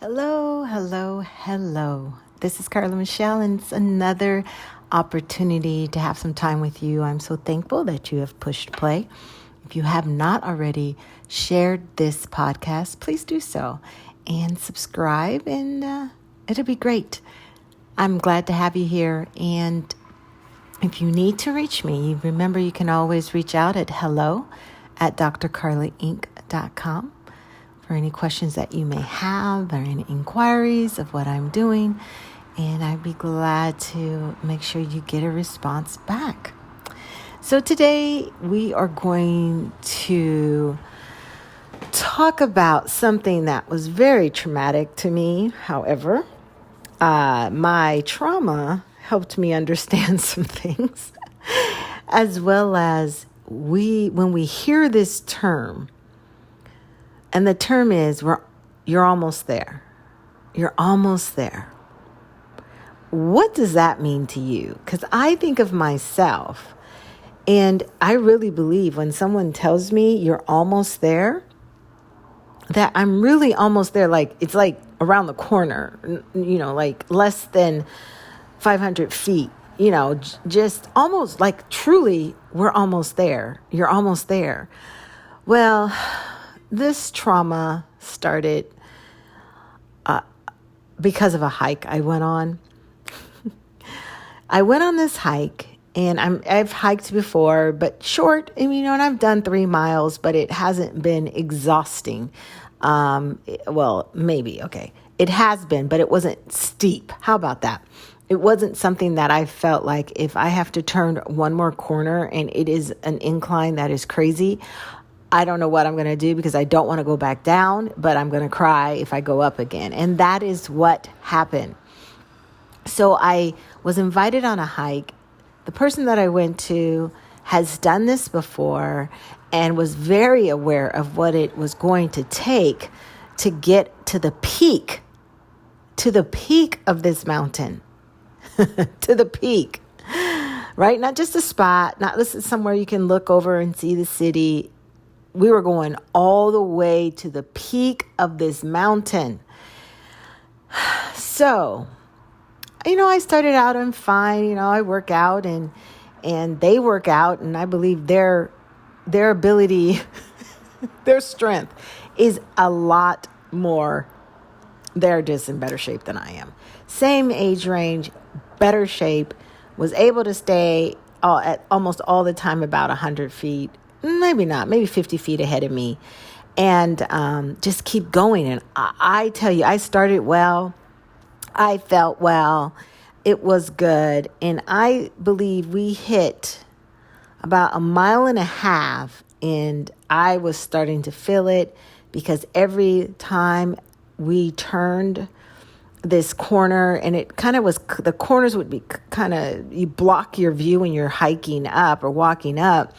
Hello, hello, hello. This is Carla Michelle, and it's another opportunity to have some time with you. I'm so thankful that you have pushed play. If you have not already shared this podcast, please do so and subscribe, and it'll be great. I'm glad to have you here. And if you need to reach me, remember you can always reach out at hello@drcarlainc.com. for any questions that you may have or any inquiries of what I'm doing. And I'd be glad to make sure you get a response back. So today we are going to talk about something that was very traumatic to me. However, my trauma helped me understand some things, as well as when we hear this term, and the term is, you're almost there. You're almost there. What does that mean to you? Because I think of myself, and I really believe when someone tells me you're almost there, that I'm really almost there. Like, it's like around the corner, like less than 500 feet, just almost like truly, we're almost there. You're almost there. Well, this trauma started because of a hike I went on. I went on this hike, and I've hiked before, but short. And I've done 3 miles, but it hasn't been exhausting. Well, maybe, okay. It has been, but it wasn't steep. How about that? It wasn't something that I felt like if I have to turn one more corner and it is an incline that is crazy, I don't know what I'm going to do, because I don't want to go back down, but I'm going to cry if I go up again. And that is what happened. So I was invited on a hike. The person that I went to has done this before and was very aware of what it was going to take to get to the peak of this mountain, to the peak, right? Not just a spot, not just somewhere you can look over and see the city. We were going all the way to the peak of this mountain. So, I started out, I'm fine. I work out and they work out. And I believe their ability, their strength is a lot more. They're just in better shape than I am. Same age range, better shape, was able to stay at almost all the time about 100 feet. Maybe not, maybe 50 feet ahead of me, and just keep going. And I tell you, I started well. I felt well. It was good. And I believe we hit about 1.5 miles, and I was starting to feel it, because every time we turned this corner, and it kind of was, the corners would be kind of, you block your view when you're hiking up or walking up.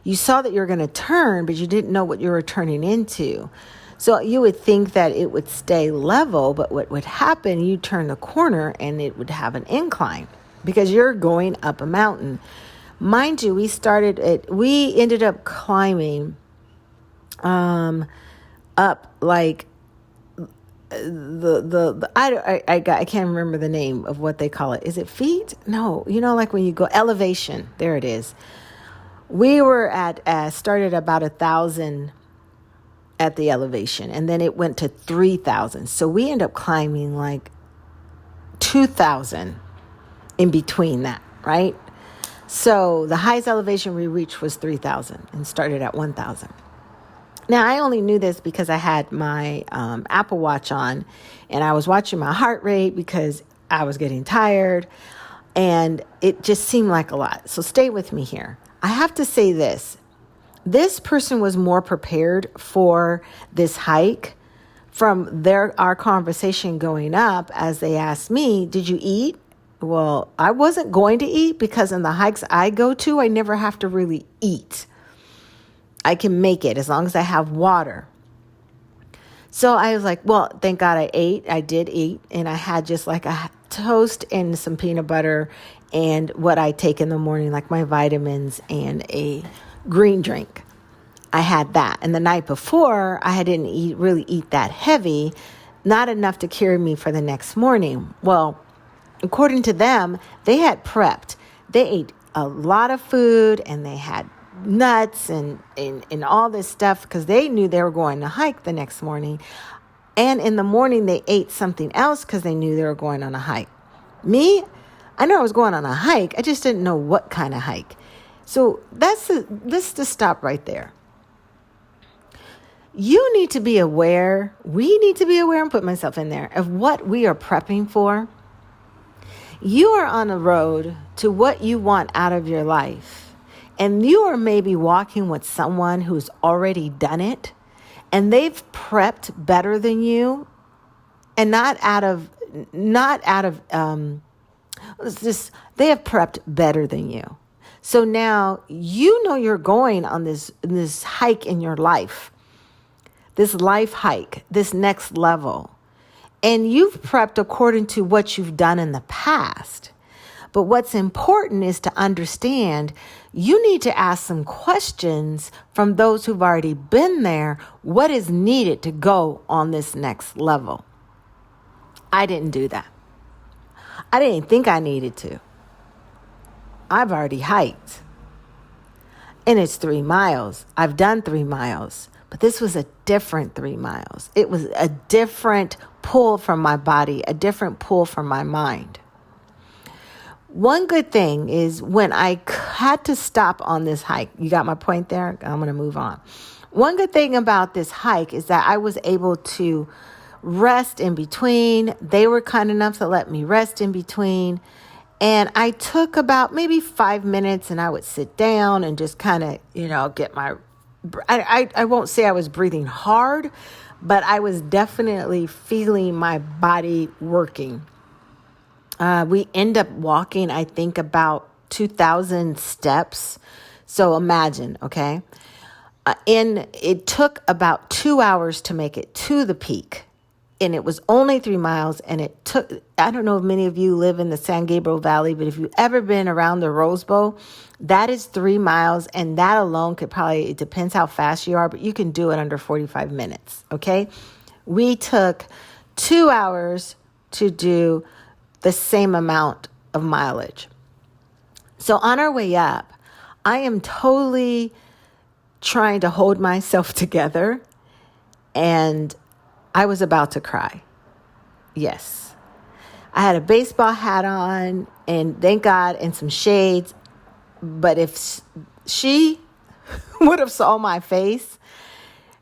You saw that you were going to turn, but you didn't know what you were turning into. So you would think that it would stay level, but what would happen, you turn the corner and it would have an incline, because you're going up a mountain. Mind you, we ended up climbing up like I can't remember the name of what they call it. Is it feet? No, like when you go elevation, there it is. We were started about 1,000 at the elevation, and then it went to 3,000. So we ended up climbing like 2,000 in between that, right? So the highest elevation we reached was 3,000 and started at 1,000. Now, I only knew this because I had my Apple Watch on, and I was watching my heart rate because I was getting tired, and it just seemed like a lot. So stay with me here. I have to say this. This person was more prepared for this hike from our conversation going up, as they asked me, did you eat? Well, I wasn't going to eat, because in the hikes I go to, I never have to really eat. I can make it as long as I have water. So I was like, well, thank God I ate. I did eat, and I had just like a toast and some peanut butter and what I take in the morning, like my vitamins and a green drink. I had that. And the night before, I didn't really eat that heavy. not enough to carry me for the next morning. Well, according to them, they had prepped. They ate a lot of food and they had nuts and all this stuff because they knew they were going to hike the next morning. And in the morning, they ate something else because they knew they were going on a hike. Me, I know I was going on a hike. I just didn't know what kind of hike. So let's just stop right there. You need to be aware, we need to be aware, and put myself in there, of what we are prepping for. You are on a road to what you want out of your life. And you are maybe walking with someone who's already done it. And they've prepped better than you. And they have prepped better than you. So now you know you're going on this hike in your life. This life hike, this next level. And you've prepped according to what you've done in the past. But what's important is to understand you need to ask some questions from those who've already been there. What is needed to go on this next level? I didn't do that. I didn't think I needed to. I've already hiked. And it's 3 miles. I've done 3 miles. But this was a different 3 miles. It was a different pull from my body, a different pull from my mind. One good thing is when I had to stop on this hike, you got my point there? I'm going to move on. One good thing about this hike is that I was able to rest in between. They were kind enough to let me rest in between. And I took about maybe 5 minutes and I would sit down and just kind of, get my... I won't say I was breathing hard, but I was definitely feeling my body working. We end up walking, I think, about 2,000 steps. So imagine, okay? And it took about 2 hours to make it to the peak. And it was only 3 miles. And it took, I don't know if many of you live in the San Gabriel Valley, but if you've ever been around the Rose Bowl, that is 3 miles. And that alone could probably, it depends how fast you are, but you can do it under 45 minutes. Okay. We took 2 hours to do the same amount of mileage. So on our way up, I am totally trying to hold myself together, and I was about to cry. Yes. I had a baseball hat on, and thank God, and some shades. But if she would have saw my face,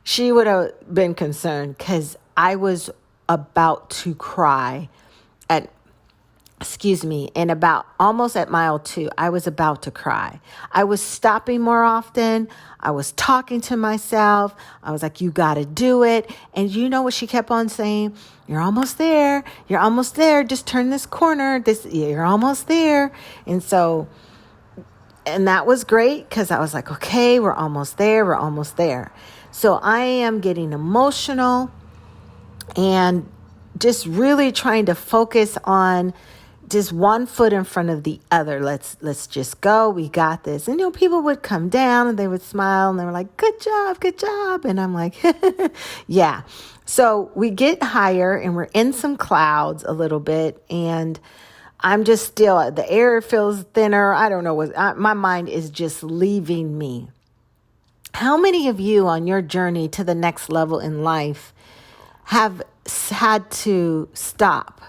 she would have been concerned because I was about to cry and about almost at mile 2, I was about to cry. I was stopping more often. I was talking to myself. I was like, you got to do it. And you know what she kept on saying? You're almost there. You're almost there. Just turn this corner. You're almost there. And that was great because I was like, okay, we're almost there. We're almost there. So I am getting emotional and just really trying to focus on just one foot in front of the other. Let's just go. We got this. And, people would come down and they would smile and they were like, good job, good job. And I'm like, yeah. So we get higher and we're in some clouds a little bit. And I'm just still, the air feels thinner. I don't know my mind is just leaving me. How many of you on your journey to the next level in life have had to stop?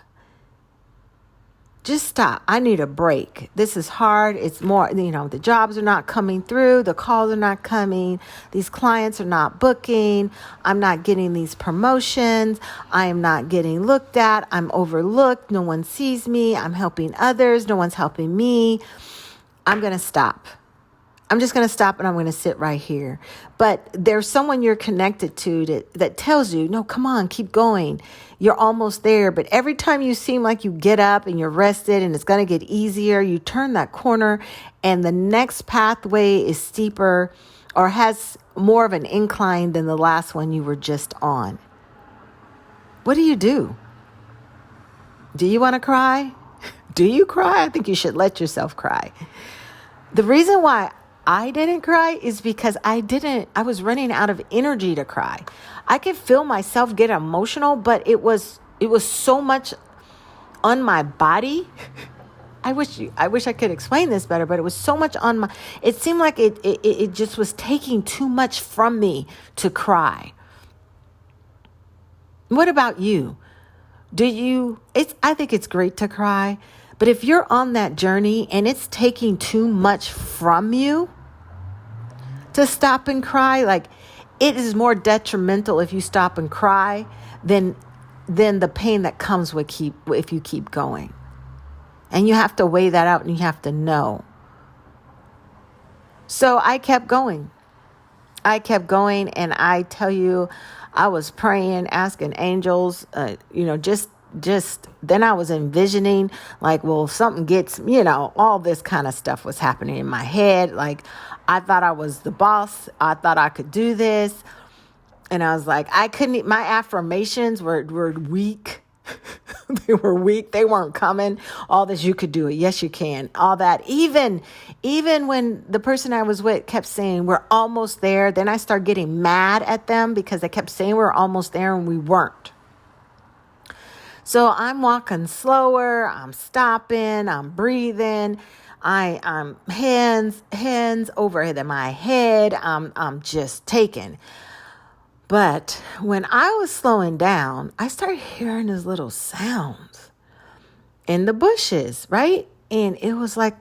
Just stop. I need a break. This is hard. It's more, the jobs are not coming through. The calls are not coming. These clients are not booking. I'm not getting these promotions. I am not getting looked at. I'm overlooked. No one sees me. I'm helping others. No one's helping me. I'm going to stop. I'm just going to stop and I'm going to sit right here. But there's someone you're connected to that tells you, no, come on, keep going. You're almost there. But every time you seem like you get up and you're rested and it's going to get easier, you turn that corner and the next pathway is steeper or has more of an incline than the last one you were just on. What do? Do you want to cry? Do you cry? I think you should let yourself cry. The reason why I didn't cry is because I was running out of energy to cry. I could feel myself get emotional, but it was so much on my body. I wish I could explain this better, but it was so much on my, it seemed like it just was taking too much from me to cry. What about you? I think it's great to cry, but if you're on that journey and it's taking too much from you to stop and cry, like it is more detrimental if you stop and cry than the pain that comes if you keep going. And you have to weigh that out and you have to know. So I kept going. And I tell you, I was praying, asking angels, just then I was envisioning like, well, if something gets, all this kind of stuff was happening in my head. Like I thought I was the boss. I thought I could do this. And I was like, my affirmations were weak. They were weak. They weren't coming. All this, you could do it. Yes, you can. All that. Even when the person I was with kept saying, we're almost there. Then I started getting mad at them because they kept saying we're almost there and we weren't. So I'm walking slower. I'm stopping. I'm breathing. I'm hands over my head. I'm just taking. But when I was slowing down, I started hearing these little sounds in the bushes, right? And it was like,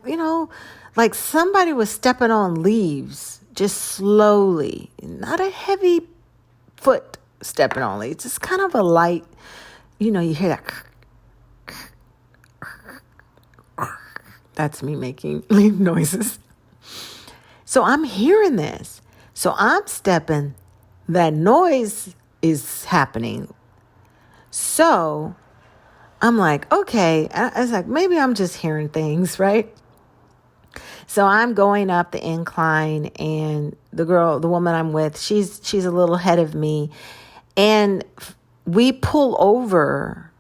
like somebody was stepping on leaves just slowly, not a heavy foot stepping on leaves, just kind of a light, you hear that. That's me making leaf noises. So I'm hearing this. So I'm stepping. That noise is happening. So I'm like, okay. I was like, maybe I'm just hearing things, right? So I'm going up the incline and the woman I'm with, she's a little ahead of me. And we pull over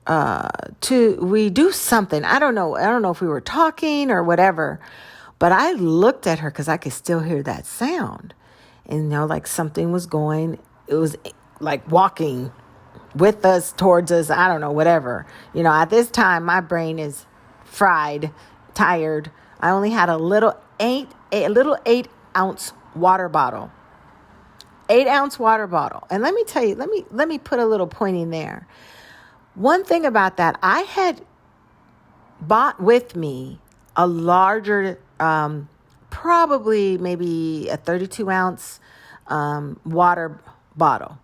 we do something. I don't know if we were talking or whatever, but I looked at her because I could still hear that sound. And, like something was going, it was like walking with us, towards us, I don't know, whatever. At this time, my brain is fried, tired. I only had a little 8-ounce water bottle. 8-ounce water bottle. And let me tell you, let me put a little point in there. One thing about that, I had bought with me a larger, probably maybe a 32-ounce water bottle.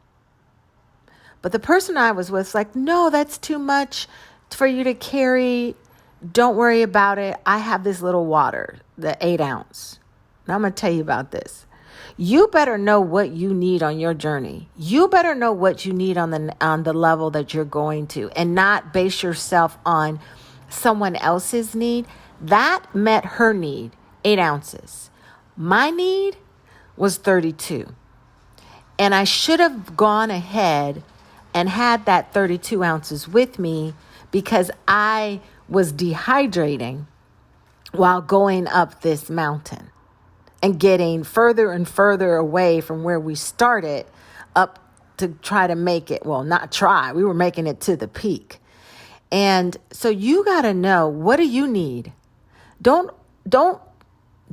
But the person I was with was like, no, that's too much for you to carry. Don't worry about it. I have this little water, the 8-ounce. Now I'm going to tell you about this. You better know what you need on your journey. You better know what you need on the level that you're going to, and not base yourself on someone else's need. That met her need, 8 ounces. My need was 32. And I should have gone ahead and had that 32 ounces with me because I was dehydrating while going up this mountain and getting further and further away from where we started up to try to make it. Well, not try. We were making it to the peak. And so you got to know, what do you need? Don't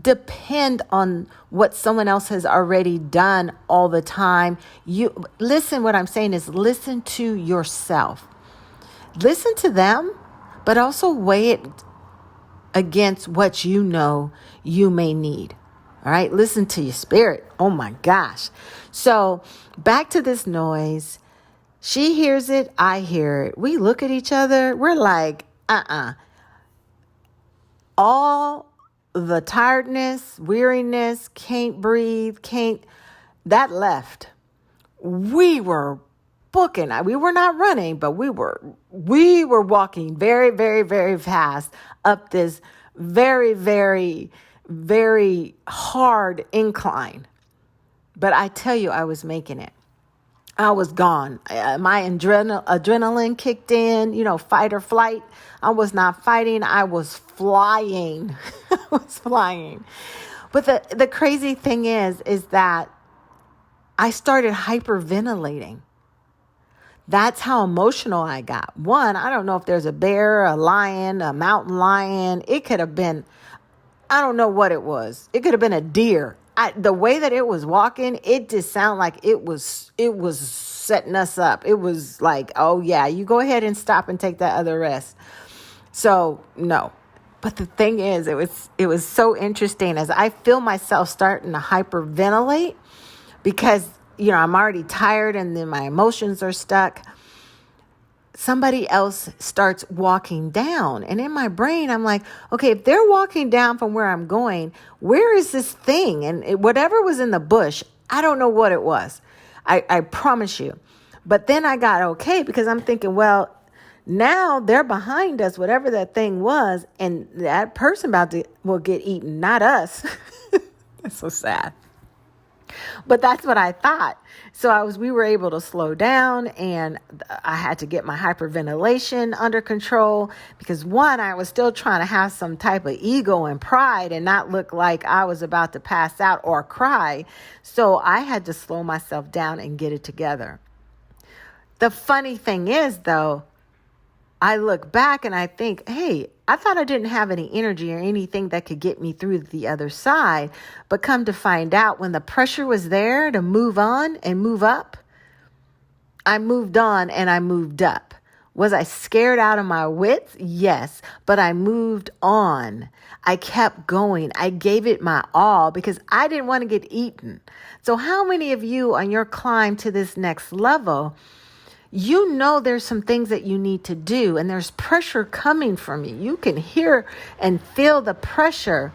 depend on what someone else has already done all the time. What I'm saying is listen to yourself. Listen to them, but also weigh it against what you know you may need. All right, listen to your spirit. Oh my gosh. So back to this noise. She hears it. I hear it. We look at each other. We're like, all the tiredness, weariness, can't breathe, that left. We were booking. We were not running, but we were walking very, very, very fast up this very, very, very hard incline. But I tell you, I was making it. I was gone. My adrenaline kicked in, fight or flight. I was not fighting. I was flying. I was flying. But the crazy thing is that I started hyperventilating. That's how emotional I got. One, I don't know if there's a bear, a lion, a mountain lion. It could have been, I don't know what it was. It could have been a deer. The way that it was walking, it just sounded like it was setting us up. It was like, oh yeah, you go ahead and stop and take that other rest. So no. But the thing is, it was so interesting as I feel myself starting to hyperventilate because, I'm already tired and then my emotions are stuck. Somebody else starts walking down. And in my brain, I'm like, okay, if they're walking down from where I'm going, where is this thing? And whatever was in the bush, I don't know what it was. I promise you. But then I got okay because I'm thinking, well, now they're behind us, whatever that thing was, and that person will get eaten, not us. That's so sad. But that's what I thought. So we were able to slow down, and I had to get my hyperventilation under control because one, I was still trying to have some type of ego and pride and not look like I was about to pass out or cry. So I had to slow myself down and get it together. The funny thing is, though, I look back and I think, hey, I thought I didn't have any energy or anything that could get me through the other side. But come to find out, when the pressure was there to move on and move up, I moved on and I moved up. Was I scared out of my wits? Yes, but I moved on. I kept going. I gave it my all because I didn't want to get eaten. So how many of you on your climb to this next level, there's some things that you need to do and there's pressure coming from you. You can hear and feel the pressure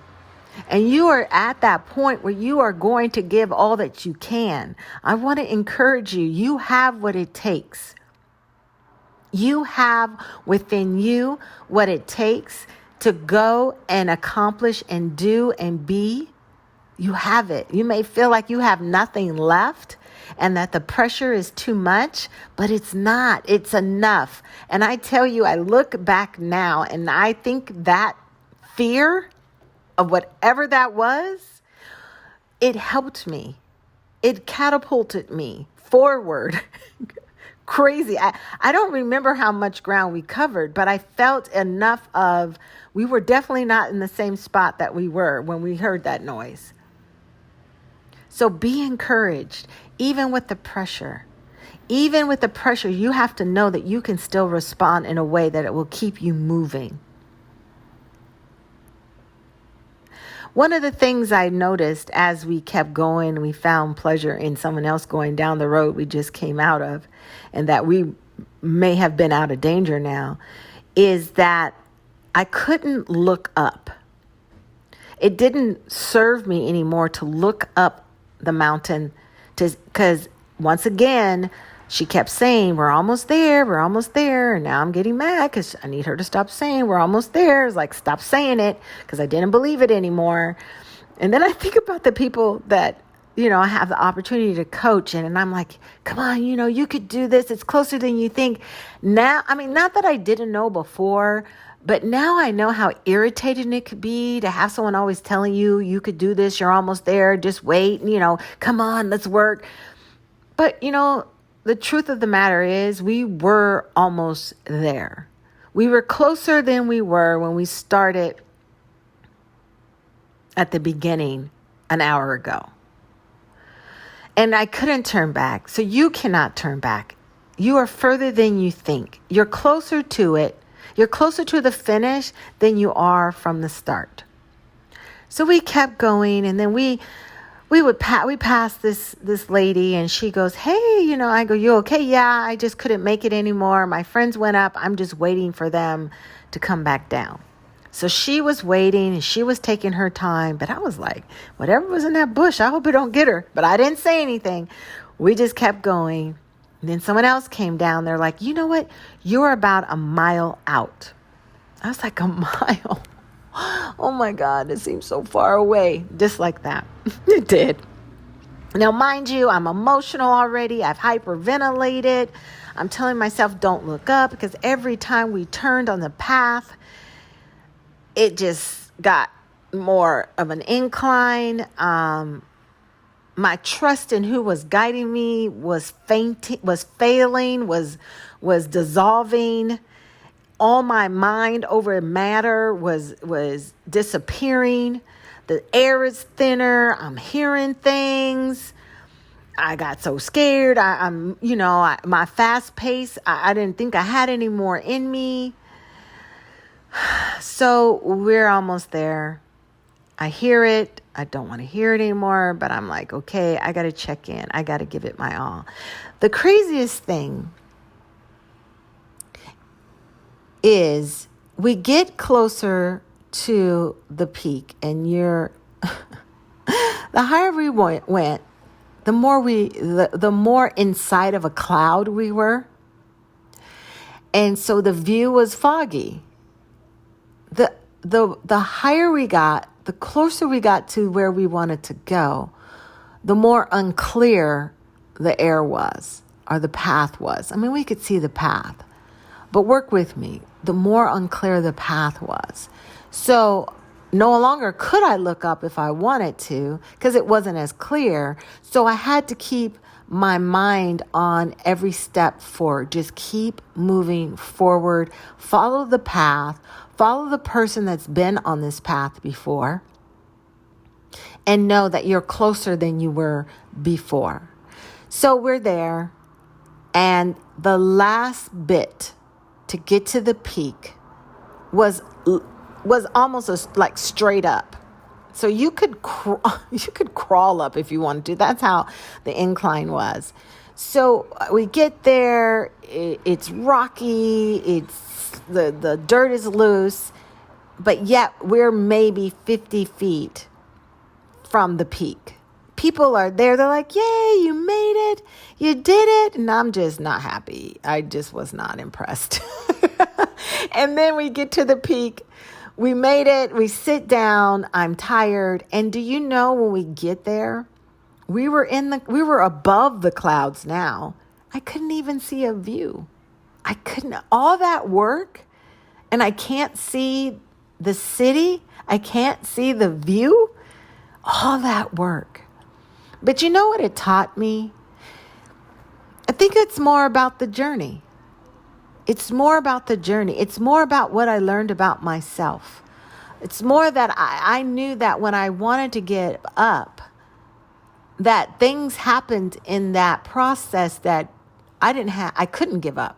and you are at that point where you are going to give all that you can. I want to encourage you. You have what it takes. You have within you what it takes to go and accomplish and do and be. You have it. You may feel like you have nothing left and that the pressure is too much, but it's not. It's enough. And I tell you, I look back now and I think that fear of whatever that was, it helped me. It catapulted me forward. Crazy. I don't remember how much ground we covered, but I felt enough we were definitely not in the same spot that we were when we heard that noise. So be encouraged, even with the pressure. Even with the pressure, you have to know that you can still respond in a way that it will keep you moving. One of the things I noticed as we kept going, we found pleasure in someone else going down the road we just came out of, and that we may have been out of danger now, is that I couldn't look up. It didn't serve me anymore to look up the mountain because once again, she kept saying, we're almost there. And now I'm getting mad because I need her to stop saying we're almost there. It's like, stop saying it because I didn't believe it anymore. And then I think about the people that, I have the opportunity to coach and I'm like, come on, you could do this. It's closer than you think. Now, not that I didn't know before, but now I know how irritating it could be to have someone always telling you, you could do this, you're almost there, just wait, come on, let's work. But, the truth of the matter is we were almost there. We were closer than we were when we started at the beginning an hour ago. And I couldn't turn back. So you cannot turn back. You are further than you think. You're closer to it. You're closer to the finish than you are from the start. So we kept going, and then we passed this lady, and she goes, hey, I go, you okay? Yeah, I just couldn't make it anymore. My friends went up. I'm just waiting for them to come back down. So she was waiting, and she was taking her time, but I was like, whatever was in that bush, I hope it don't get her. But I didn't say anything. We just kept going. And then someone else came down. They're like, you know what? You're about a mile out. I was like, a mile? Oh my God, it seems so far away. Just like that. It did. Now, mind you, I'm emotional already. I've hyperventilated. I'm telling myself, don't look up, because every time we turned on the path, it just got more of an incline. My trust in who was guiding me was failing, was dissolving. All my mind over matter was disappearing. The air is thinner. I'm hearing things. I got so scared. My fast pace, I didn't think I had any more in me. So we're almost there. I hear it. I don't want to hear it anymore, but I'm like, okay, I got to check in. I got to give it my all. The craziest thing is we get closer to the peak, and the higher we went, the more inside of a cloud we were. And so the view was foggy. The higher we got, the closer we got to where we wanted to go, the more unclear the air was, or the path was. I mean, we could see the path, but work with me. The more unclear the path was. So no longer could I look up if I wanted to, because it wasn't as clear. So I had to keep my mind on every step forward. Just keep moving forward. Follow the path. Follow the person that's been on this path before. And know that you're closer than you were before. So we're there. And the last bit to get to the peak was almost like straight up. So you could crawl up if you wanted to. That's how the incline was. So we get there. It's rocky. It's the dirt is loose, but yet we're maybe 50 feet from the peak. People are there. They're like, "Yay, you made it. You did it." And I'm just not happy. I just was not impressed. And then we get to the peak. We made it. We sit down. I'm tired. And do you know, when we get there, we were above the clouds now. I couldn't even see a view. I couldn't. All that work, and I can't see the city. I can't see the view. All that work. But you know what it taught me? I think it's more about the journey. It's more about the journey. It's more about what I learned about myself. It's more that I knew that when I wanted to get up, that things happened in that process that I couldn't give up.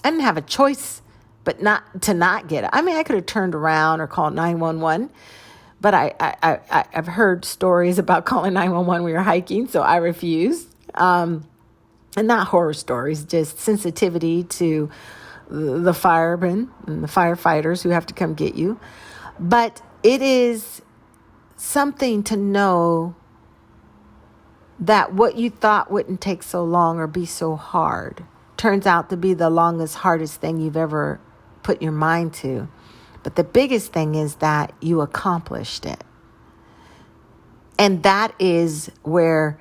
I didn't have a choice but not get up. I mean, I could have turned around or called 911. But I've heard stories about calling 911 when we were hiking, so I refused. And not horror stories, just sensitivity to the firemen and the firefighters who have to come get you. But it is something to know that what you thought wouldn't take so long or be so hard turns out to be the longest, hardest thing you've ever put your mind to. But the biggest thing is that you accomplished it. And that is where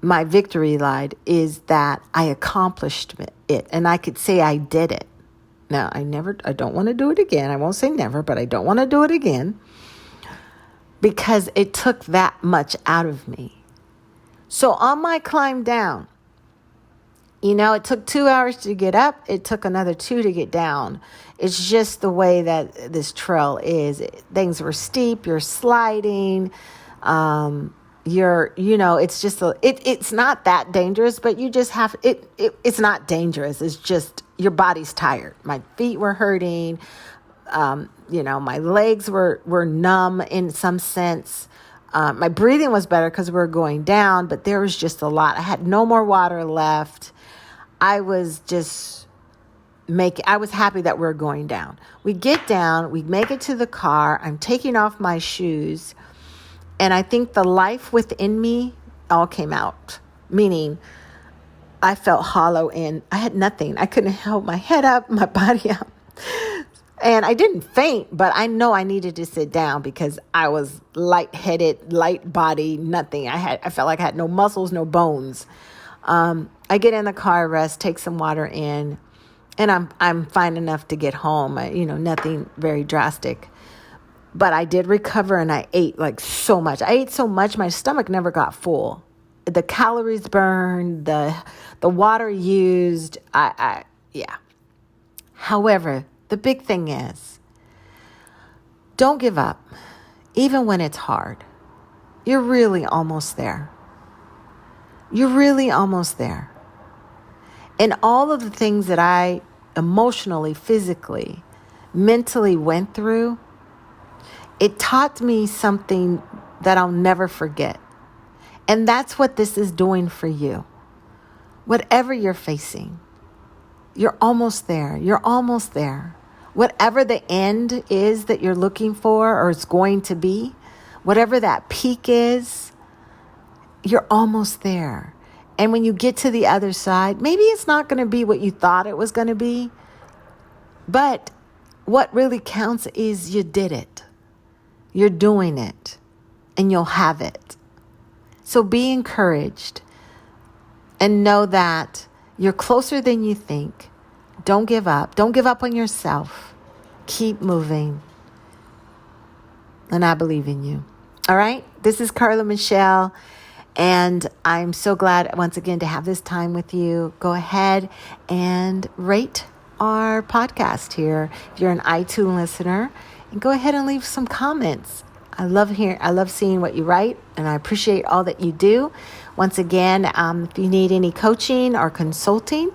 my victory lied, is that I accomplished it. And I could say I did it. Now, I don't want to do it again. I won't say never, but I don't want to do it again. Because it took that much out of me. So on my climb down, it took 2 hours to get up. It took another 2 to get down. It's just the way that this trail is. Things were steep. You're sliding. It's just it's not that dangerous, but you just have it's not dangerous. It's just your body's tired. My feet were hurting. My legs were numb in some sense. My breathing was better because we were going down, but there was just a lot. I had no more water left. I was happy that we were going down. We get down, we make it to the car. I'm taking off my shoes. And I think the life within me all came out, meaning I felt hollow and I had nothing. I couldn't hold my head up, my body up. And I didn't faint, but I know I needed to sit down because I was lightheaded, light body, nothing. I felt like I had no muscles, no bones. I get in the car, rest, take some water in, and I'm fine enough to get home. Nothing very drastic. But I did recover, and I ate like so much. I ate so much, my stomach never got full. The calories burned, the water used, yeah. However, the big thing is, don't give up, even when it's hard. You're really almost there. You're really almost there. And all of the things that I emotionally, physically, mentally went through, it taught me something that I'll never forget. And that's what this is doing for you. Whatever you're facing, you're almost there. You're almost there. Whatever the end is that you're looking for or is going to be, whatever that peak is, you're almost there. And when you get to the other side, maybe it's not going to be what you thought it was going to be. But what really counts is you did it. You're doing it. And you'll have it. So be encouraged. And know that you're closer than you think. Don't give up. Don't give up on yourself. Keep moving. And I believe in you. All right? This is Carla Michelle. And I'm so glad once again to have this time with you. Go ahead and rate our podcast here. If you're an iTunes listener, and go ahead and leave some comments. I love seeing what you write, and I appreciate all that you do. Once again, if you need any coaching or consulting,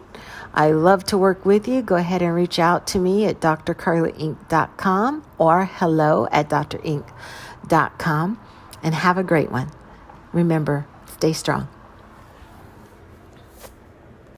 I love to work with you. Go ahead and reach out to me at drcarlainc.com or hello@drinc.com, and have a great one. Remember, stay strong.